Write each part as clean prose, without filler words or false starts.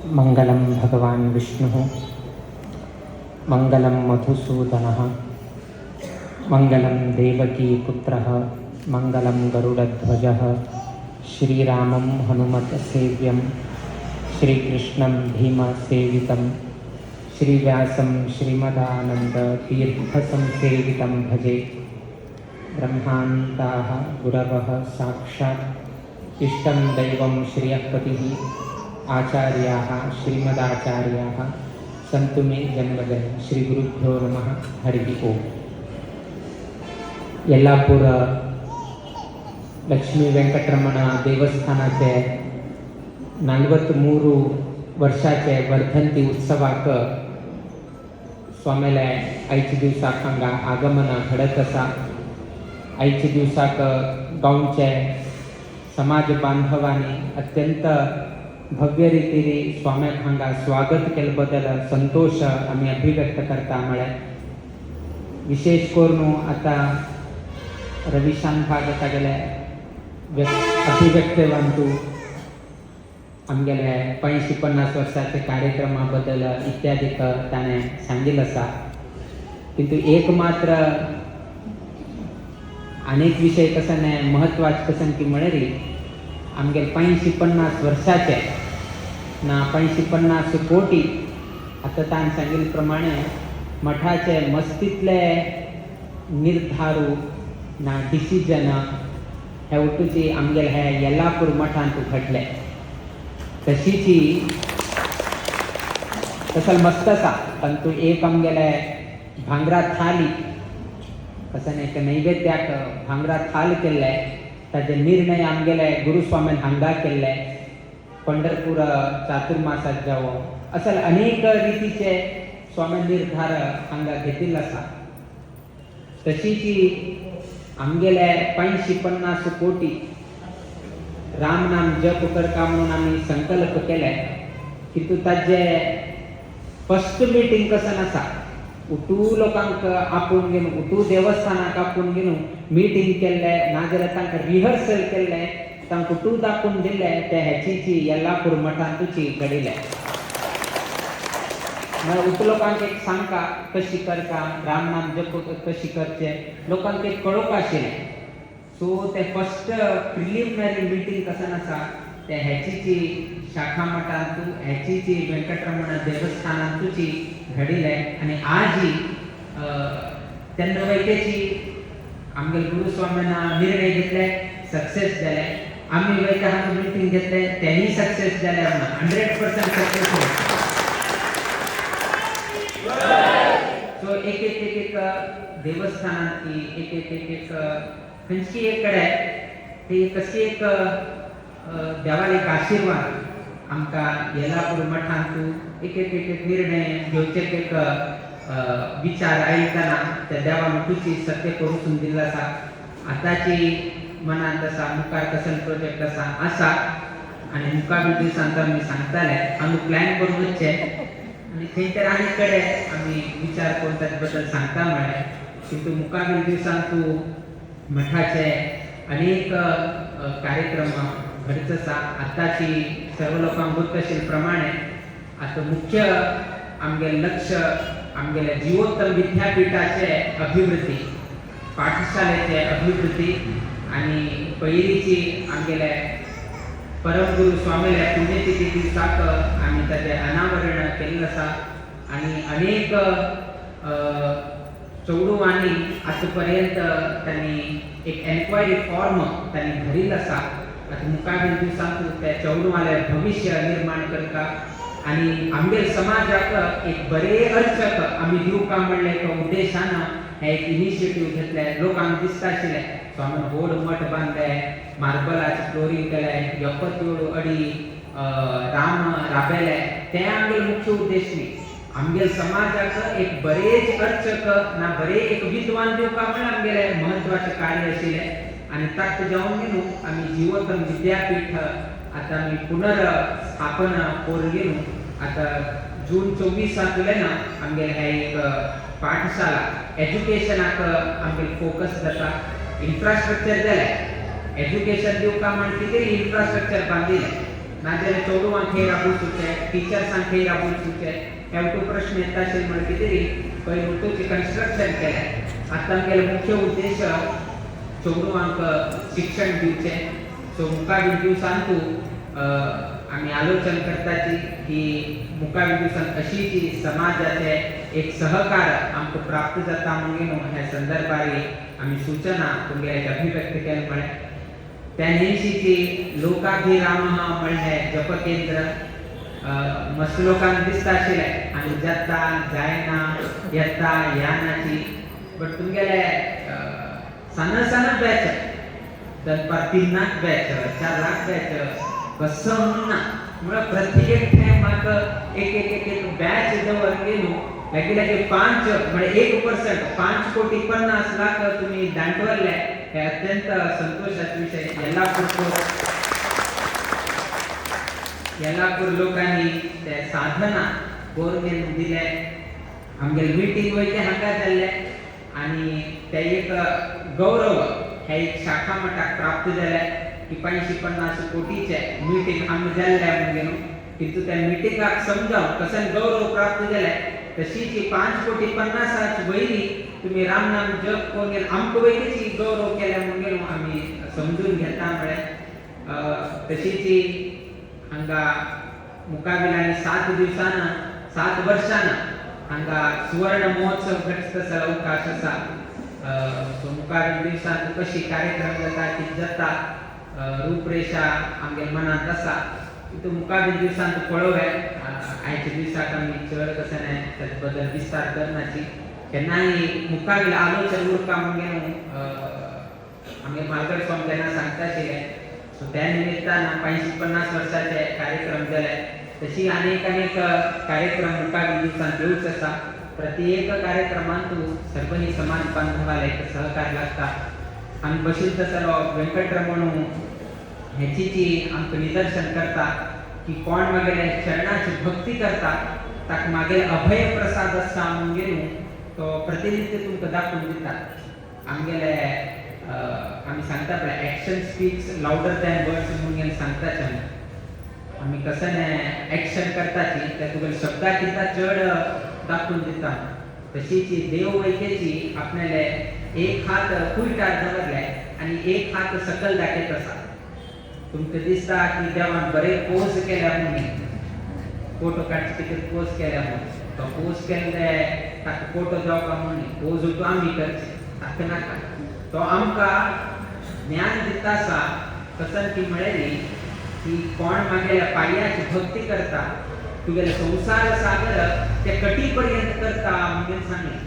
मंगलम भगवान विष्णु मंगलम मधुसूदनः मंगलम देवकी पुत्रः मंगलम गरुडध्वजः श्रीरामं हनुमत सेव्यं श्रीकृष्णं भीमसेवितं श्रीव्यासं श्रीमदानंद तीर्थसंसेवितं भजे। ब्रह्मान्ताः गुरवः साक्षात् इष्टं दैवं श्रियःपतिः आचार्याः श्रीमदाचार्याः सन्तु मे जन्मजन। श्री गुरुभ्यो नमः। हरि ओम। यल्लापूर लक्ष्मी वेंकटरमण देवस्थानाचे 43 वर्षाचे वर्धंती उत्सवाक स्वामीले आयच्या दिवसाक हांगा आगमन घडत आसा। आयच्या दिवसाक गांवचे समाज बांधवांनी अत्यंत भव्य रितीने स्वाम्याक हांगा स्वागत केले बद्दल संतोष आम्ही अभिव्यक्त करता। म्हळ्यार विशेष करून आता रविशांत तागेले अभिव्यक्तेवांतू आमगेले 50 वर्षाचे कार्यक्रमा बद्दल इत्यादीक ताणें सांगिल्लें आसा। किंतु एक मात्र अनेक विषय कशे महत्वाचे कशें की म्हळ्यार आमगे 50 वर्षाचे ना 50 कोटी आता ताण सांगिल्ले प्रमाणे मठाचे मस्तीतले निर्धारू ना डिसिजन हे उठूची आमगेले हे येल्लापूर मठांत घडले। तशीची तसल मस्त आसा, परंतु एक आमगेले भांगरा थाली कसन एक नैवेद्याक भांगरा थाल केल्ले ताजे निर्णय आमगेले गुरुस्वामीन हांगा केल्ले। पंढरपूर चातुर्मासात जावो असल अनेक रितीचे स्वामी निर्धार हांगा घेतिल्लो आसा। तशीची आमगेले 50 कोटी राम नाम जप करता म्हणून आमी संकल्प केले। किंतु ताजे फर्स्ट मिटींग कसन आसा, उठू लोकांक आपूण घेवन उठू देवस्थानाक आपूण घेवन मिटींग केल्ले नाजाल्यार तांकां रिहर्सल केल्ले तांकां उठू दाखोवन दिल्ले ते हेची येल्लापूर मठांतूची घडिल्ले। म्हळ्यार उठ लोकांक एक सांगता कशी करता राम नाम जप कशी करचे लोकांक एक कळोवप आशिल्लें। सो ते फर्स्ट प्रिलिमिनरी मिटींग कसन आसा ते हेची शाखा मठांतू हेची वेंकटरमण देवस्थानांतूची घडिल्ले आनी आज ही तेन्ना वयतेची आमगे गुरुस्वामीना निर्णय घेतले सक्सेस जाले। आमी वयता हांगा मिटींग घेतले तेही सक्सेस जाले म्हणून 100% सक्सेस। सो एक देवस्थानांतली एक खंयची एक कडेन ती कशी एक देवाले एक आशिर्वाद आमकां येल्लापूर मठांतू एक निर्णय घेवचे एक विचार आयतना त्या देवान तुची सत्य करून दिल्लो आसा। आताची मनांत आसा मुखार कसन प्रोजेक्ट आसा आनी मुखार दिवसांत आमी सांगताले आमी प्लॅन करून वचचे आनी खंय तर आनी कडेन आमी विचार करून ताचे बद्दल सांगता म्हळ्यार। किंतु मुखार दिवसांतू मठाचे अनेक कार्यक्रम घडत आसा। आताची सर्व लोकांक वत आशिल्ले प्रमाणे आता मुख्य आमगे लक्ष आमगेले जीवोत्तम विद्यापीठाचे अभिवृद्धी पाठशालेचे अभिवृद्धी आनी पयलीची आमगेले परमगुरू स्वामीले पुण्यतिथी दिसाक आमी ताचे अनावरण केल्लें आसा आनी अनेक चौडवांनी आतां पर्यंत तांणी एक एन्क्वायरी फॉर्म तांणी भरिल्लो आसा। आता मुखार दिवसांत ते चौडवाले भविष्य निर्माण करता आनी आमगे समाजाक एक बरे अर्चक आमी दिवपा म्हणले एका उद्देशान हे एक इनिशिएटीव घेतले। लोकांक दिसता आशिल्ले स्वामीन व्हड मठ बांदले मार्बलाचे फ्लोरिंग केले 77 अडी राम राबयले ते आमगे मुख्य उद्देश न्ही। आमगे समाजाक एक बरेच अर्चक ना बरे एक विद्वान दिवपा म्हणल्यार आमगेले महत्वाचे कार्य आशिल्ले आनी ताका जावन घेवन आमी जीवोत्तम विद्यापीठ आता आमी पुनर्स्थापन करून घेवन आता जून 24 आमगेले हे एक पाठशाला एज्युकेशनाक आमगे फोकस जाता। इन्फ्रास्ट्रक्चर जाले एज्युकेशन दिवपा म्हण कितें इन्फ्रास्ट्रक्चर बांदिले नाजाल्यार चेडवांक खंय राबोवचें, टिचर्सांक खंय राबोवचें, ह्या प्रश्न येता आशिल्ले म्हण कितें तरी पयलीं उठोवचें कन्स्ट्रक्शन केलें. आतां आमगेलो मुख्य उद्देश चेडवांक शिक्षण दिवचें. सो मुखावेल्या दिवसांतू आमी आलोचना करताची की मुखावेल्या दिवसांत अशी जी समाजाचे एक सहकार आमकां प्राप्त जाता म्हणून ह्या संदर्भार आमी सूचना तुमगेल्या अभिव्यक्त केलें म्हळें. त्या दिवशीची लोकाभिराम म्हणलें जप केंद्र मस्त लोकांक दिसता आशिल्लें आनी जाता जायना येता यानाची. बट तुमगेले साना बॅच दनपार 3 बॅच 4 बॅच कसं म्हणना म्हळ्यार प्रत्येक टायम म्हाका एक बॅच दवरून गेलो लागी 5 म्हणजे 1% 5,50,00,000 तुम्ही दांडवरले हे अत्यंत संतोषाचा विषय. येल्लापूर लोकांनी ते साधना गव्हर्नमेंट दिले. आमगेले मिटींग वयते हांगा जाल्ले आनी ते एक गौरव हे एक शाखा मठाक प्राप्त जाले की 550 कोटीचे मिटींग आमी जाल्ले म्हणून किंतु त्या मिटिंगाक समजावून कसन गौरव प्राप्त जाले तशीच 5,50,00,000 वयली तुम्ही रामनाम जप करून आमकां वयलीची गौरव केल्या म्हणून आमी समजून घेता. म्हळ्यार तशीच हांगा मुखावेल्यान 7 दिवसांना 7 वर्षांना हांगा सुवर्ण महोत्सव घडता अवकाश आसा. सो मुखावेल्या दिवसांत कशी कार्यक्रम जाता कितें जाता रूपरेषा आमगे मनांत आसा. तितून मुखावेल्या दिवसांत पळोवया. आयच्या दिसाक आमी चड कसं नाही ताचे बद्दल विस्तार करनाची. केन्नाय मुखावेल्या आलोचना उरता म्हणून आमगे मालगड स्वामी तेन्ना सांगता आशिल्ले. सो त्या निमित्तान 550 वर्साचे कार्यक्रम जाले. तशी अनेक कार्यक्रम मुखावेल्या दिवसांत येवच आसा. प्रत्येक कार्यक्रमांत सर्वही समाज बांधवाला एक सहकार लागता. आमी बशील तसलो वेंकटरमण हेची जी आमकां निदर्शन करता की कोण मागेले चरणाची भक्ती करता ताका मागेले अभय प्रसाद आसा म्हणून तो प्रतिनिधी तुमकां दाखोवन दिता. आमगेले आमी सांगता पळय action speaks louder than words म्हणून सांगताचे आमी कसं एक्शन करताची ते तुगेले शब्दां किता चड दाखोवन दिता. तशीच देव वैद्यची आपल्याले एक हात कुयटार दवरले आनी एक हात सकल दाखयत आसा. तुमकां दिसता की देवान बरे पोज केल्या म्हणून फोटो काडचे कितें पोज केल्या म्हणून तो पोज केल्ले ताका फोटो जावपा म्हणून पोज तो आमी करचे ताका नाका. तो आमकां ज्ञान दिता आसा कसन की म्हळ्यारी की कोण मागेल्या पाययाची भक्ती करता तुगेले संसार सागर ते कटी पर्यंत करता म्हणून सांगलें.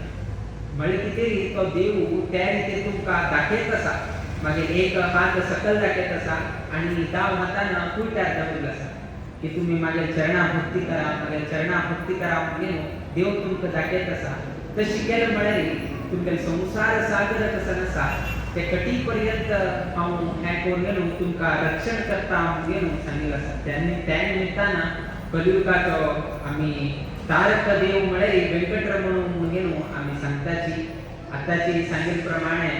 म्हळ्यार कितें तो देव त्या रितीन तुमकां दाखयत आसा. मागीर एक हात सकल दाखयत आसा आनी 10 हातान कुयटार दवरलेलो आसा की तुमी मागीर चरणा भक्ती करा मागीर चरणा भक्ती करा म्हणून देव तुमकां दाखयत आसा. तशी केलें म्हळ्यार तुमगेले संसार सागर कसं आसा ते कटी पर्यंत हांव हें करून तुमकां रक्षण करता म्हणून सांगिल्लें आसा. त्या निमित्तान कलियुगाचो आमी तारक देव म्हळ्यार वेंकटरमण म्हणून आमी सांगताची. आतांची सांगिल्ले प्रमाणे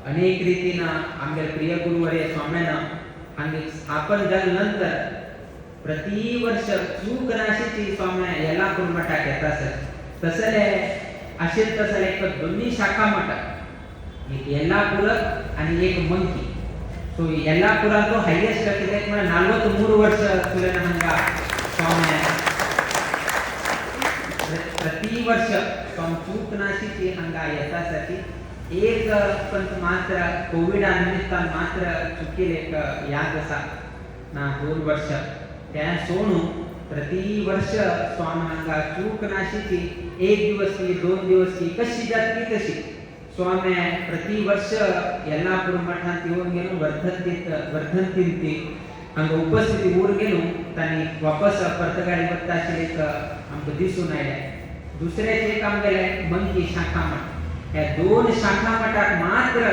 अनेक रितीन आमगे प्रिय गुरुवर्य स्वाम्यान हांगे स्थापन जाले नंतर प्रति वर्ष चूक नाशीची स्वाम्या येल्लापूर मठाक येता आसत. तसले आशिल्ले तसले एक 2 शाखा मठ एक येल्लापूर आनी एक मंकी. सो येल्लापुराचो हायेस्ट कित्याक म्हळ्यार 43 वर्ष तुवें हांगा स्वाम्या प्रति वर्ष स्वामी चूक नाशीची हांगा येता आसाची. एक पंत मात्र कोविडा निमित्तान मात्र चुकील एक याद आसा ना 2 वर्ष त्या सोडून प्रति वर्ष स्वामी हांगा चूक नाशीची 1 दिवस की 2 दिवस की कशी जातली तशी स्वामी प्रति वर्ष येल्लापूर मठांत येवन गेलो वर्धंतीन ती हांगा उपस्थिती उर गेलो तांणी वापस परतगाडी वता आशिल्ले एक आमकां दिसून आयलें. दुसरेच एक आमगेले मंकी शाखा मठ. ह्या 2 शाखा मठाक मात्र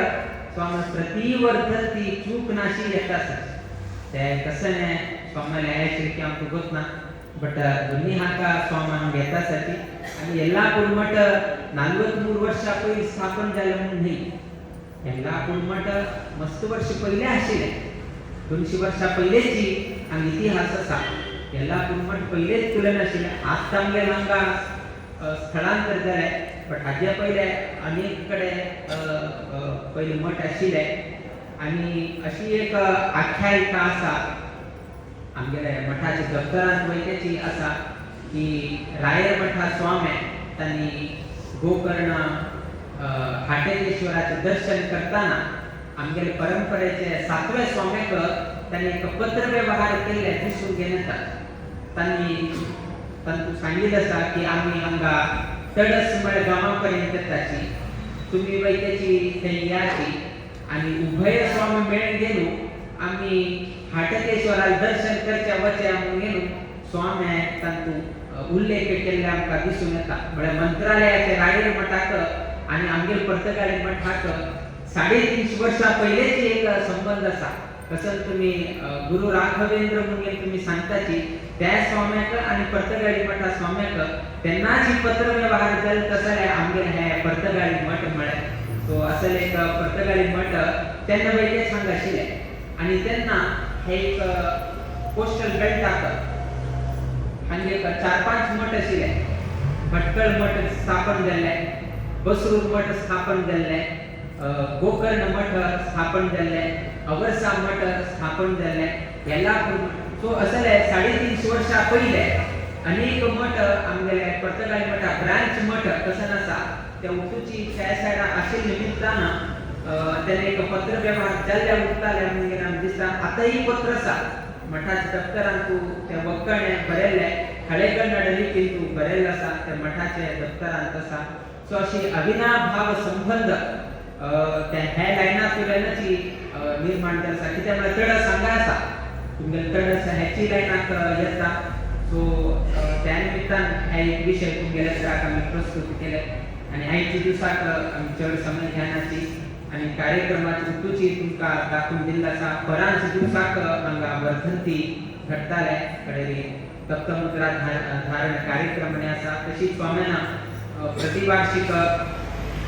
स्वामी प्रति वर्धंती चूक नाशी येता आसत. ते कसं स्वामी की आमकां गोत ना बट दोनी हाका स्वामी येता आसाची. आनी येल्लापूर मठ 43 वर्सां पयलीं स्थापन जालें म्हणून न्ही. येल्लापूर मठ मस्त वर्ष पयलीं आशिल्लें 200 वर्षा पहिलेची आणि इतिहास असा येल्लापूर मठ पहिलेच तुलन आशिल्ले आज आमगे हांगा स्थळांतर जाले बट हाजे पहिले अनेक कडे पहिले मठ आशिल्ले आणि अशी एक आख्यायिका आसा आमगेले मठाच्या दफ्तरांत वयल्याची आसा की रायर मठा स्वामी तांणी गोकर्ण हाटेश्वराचे दर्शन करताना आमगेले परंपरेचे 7वें स्वाम्याक तांणी एक पत्र व्यवहार केले दिसून घेता तांणी सांगितलं आसा की आम्ही हांगा तडस म्हळ्यार गांवा पर्यंत येताची तुम्ही वयल्याची थंय याची आणि उभय स्वामी मेळून गेलो आम्ही हाटकेश्वराला दर्शन करच्या वचे म्हणून गेलो स्वामी तांतू उल्लेख केल्ले आमकां दिसून येता म्हळ्यार मंत्रालयाचे रायर मठाक आणि आमगे पर्तगाळी मठाक 350 वर्षां पहिलेची एक संबंध आसा कसं तुम्ही गुरु राघवेंद्र म्हणून तुम्ही सांगताची त्या स्वाम्याक आणि पर्तगाळी मठा स्वाम्याक तेन्नाच ही पत्र व्यवहार जाले तसले आमगे हे पर्तगाळी मठ म्हळ्यार तो असले एक पर्तगाळी मठ तेन्ना वयले सांग आशिल्ले आणि तेन्ना हे एक पोस्टल बेल्टाक हांगे 4-5 मठ आशिल्ले भटकळ मठ स्थापन जाल्ले बसरूर मठ स्थापन जाल्ले गोकर्ण मठ स्थापन जाल्ले अवर्सा मठ स्थापन जाल्ले येल्लापूर सो असले 350 वर्षां पयले अनेक मठ आमगेले पर्तगाळी मठा ब्रांच मठ कसं आसा त्या उतूची त्या सायडा आशिल्ले निमित्तान त्याने एक पत्र व्यवहार जाल्ल्या उरताले म्हणजे आमकां दिसता आतांय पत्र आसा मठाच्या दफ्तरांतू त्या वक्कणे बरयल्ले हळेकन्नड लिपींतू बरयल्लें आसा त्या मठाच्या दफ्तरांत आसा सो अशी अविनाभाव संबंध त्या हे लायनातल्यानची निर्माण जाल्लो आसा कित्याक म्हळ्यार तडस हांगा आसा तुमगेले तडस हेची लायनाक येता सो त्या निमित्तान हे एक विशय तुमगेले त्राक आमी प्रस्तुत केले आणि आयच्या दिवसाक आमी चड समय घेनाची आणि कार्यक्रमाची उतूची तुमकां दाखोवन दिल्लो आसा परांच्या दिवसाक हांगा वर्धंती घडटाले कडेरी तप्तमुद्रा धारण कार्यक्रम आसा तशीच स्वाम्याना प्रतिवार्षिक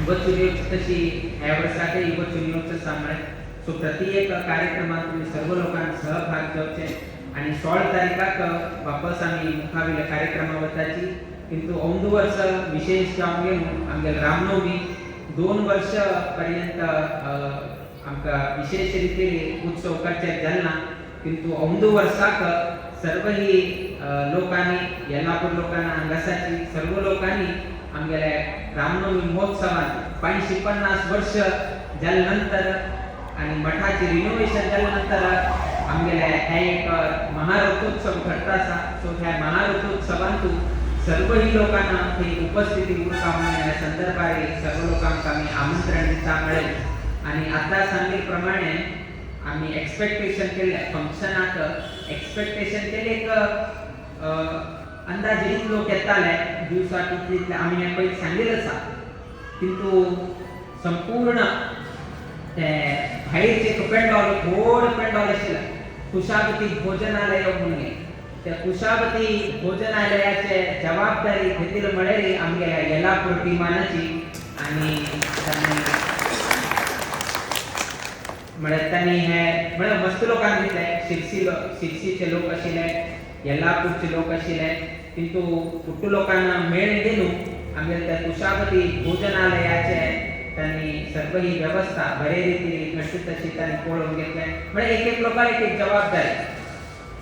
वचून येवची तशी ह्या वर्साकय वचून येवचो आसा म्हळ्यार सो प्रति एक कार्यक्रमात तुम्ही सर्व लोकांक सहभाग घेवचे आणि 16 तारीखाक वापस आमी मुखावेल्या कार्यक्रमा वताची किंतु औंद वर्स विशेष जावन गेलो आमगे रामनवमी 2 वर्ष पर्यंत आमकां विशेष रितीन उत्सव करचे जालना किंतु औंद वर्साक सर्व ही लोकांनी येल्लापूर लोकांना हांगासाची सर्व लोकांनी आमगेले रामनवमी महोत्सवान 550 वर्ष जाले नंतर आणि मठाचे रिनोवेशन जाले नंतर आमगेले हे एक महारथोत्सव घडटा आसा सो ह्या महारथोत्सवांतू सर्व ही लोकांना थंय उपस्थिती उरता म्हणून ह्या संदर्भार सर्व लोकांक आमी आमंत्रण दिता मेळ्ळें आणि आता सांगिल्ले प्रमाणे आमी एक्सपेक्टेशन केले फंक्शनाक एक्सपेक्टेशन केले एक अंदाजे इतले लोक येताले दिवसाक इतले आमी हे पयलीं सांगिल्लें आसा किंतु संपूर्ण ते भायरचे एक पेंडॉल व्हड पेंडॉल आशिल्ले कुशावती भोजनालय म्हणून त्या कुशावती भोजनालयाचे जबाबदारी घेतिल्ली म्हळ्यार आमगेल्या येल्लापूर टिमानाची आणि तांणी हे म्हळ्यार मस्त लोकांक दितले शिरसीचे लोक आशिल्ले येल्लापूरचे लोक आशिल्ले किंतु कुट्टू लोकांना मेळून गेलो आमगेले त्या कुशावती भोजनालयाचे तांणी सर्व ही व्यवस्था बरे रितीन घडटा तशी तांणी पळोवन घेतले म्हळ्यार एक लोकांक एक जबाबदारी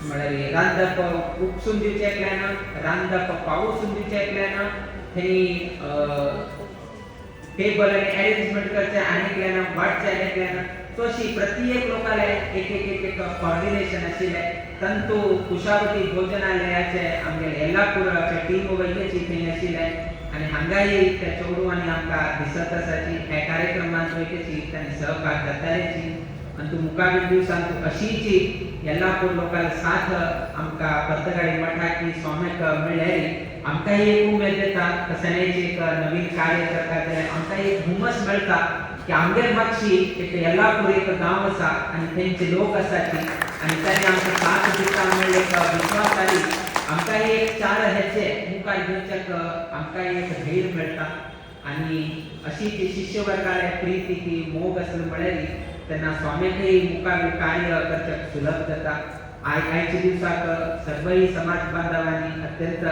म्हळ्यार रांदप उपसून दिवचें एकल्यान रांदप पावोसून दिवचें एकल्यान थंय टेबल आनी अरेंजमेंट करचें आनी एकल्यान वाडचें एकल्यान सो अशी प्रत्येक लोकांले एक कोऑर्डिनेशन आशिल्लें तंतू कुशावती भोजनालयाचे आमगेले येल्लापूराचे टीम वयल्याची थंय आशिल्ले आणि हांगाय त्या चेडू आनी आमकां दिसत आसाची हे कार्यक्रमांत वयल्याची तांणी सहभाग जातालेची आणि तू मुखावेल दिवसांत अशीची येल्लापूर लोकांक साथ आमकां पर्तगाळी मठाक स्वाम्याक मेळ्ळ्यारी आमकां एक उमेद येता कसल्याची एक नवीन कार्य करता जाल्यार आमकां एक हुमस मेळटा की आमगे मागची एक येल्लापूर एक गांव आसा आनी थंयचे लोक आसाची आनी तांणी आमकां साथ दिता मेळ्ळें एक विश्वास आनी आमकां एक 4 हेचे मुखार घेवच्याक आमकां एक धैर्य मेळटा आणि अशी ती शिष्य वर्गाले प्रीती ती मोग आसली म्हळ्यार त्यांना स्वामींनी मुखावे कार्य करचक सुलभ जाता आयच्या दिवसाक सर्वही समाज बांधवांनी अत्यंत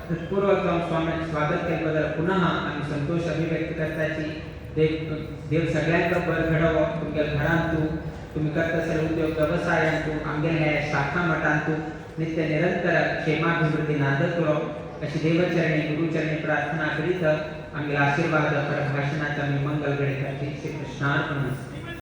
हृत्पूर्वक स्वामी स्वागत केल्याबद्दल पुन्हा आम्ही संतोष अभिव्यक्त करताची देव सगळ्यांना बरं घडवो तुमच्या घरांतू तुम्ही करत असलेले उद्योग व्यवसायांतू आमच्या ह्या शाखा मठांतू नित्य निरंतर क्षेमाभिवृद्धी नांदत करो अशी देवचरणी गुरुचरणी प्रार्थना करीत आम्ही आशीर्वाद भाषणाचा मी मंगल गणिताची श्री कृष्णार्पण